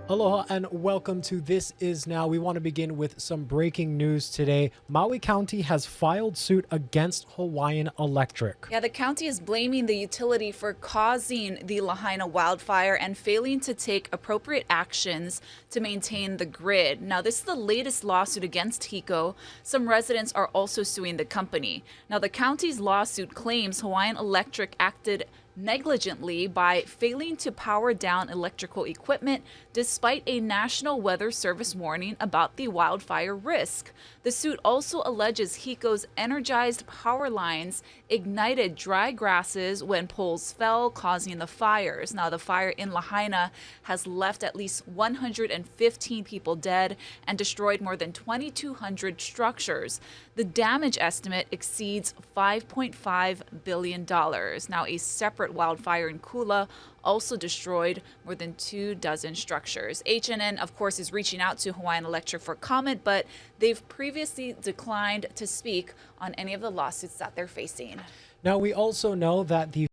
Aloha and welcome to This Is Now. We want to begin with some breaking news today. Maui County has filed suit against Hawaiian Electric. Yeah, the county is blaming the utility for causing the Lahaina wildfire and failing to take appropriate actions to maintain the grid. Now, this is the latest lawsuit against HECO. Some residents are also suing the company. Now, the county's lawsuit claims Hawaiian Electric acted negligently by failing to power down electrical equipment despite a National Weather Service warning about the wildfire risk. The suit also alleges HECO's energized power lines ignited dry grasses when poles fell, causing the fires. Now, the fire in Lahaina has left at least 115 people dead and destroyed more than 2,200 structures. The damage estimate exceeds $5.5 billion. Now, a separate wildfire in Kula also destroyed more than 24 structures. HNN, of course, is reaching out to Hawaiian Electric for comment, but they've previously declined to speak on any of the lawsuits that they're facing. Now, we also know that the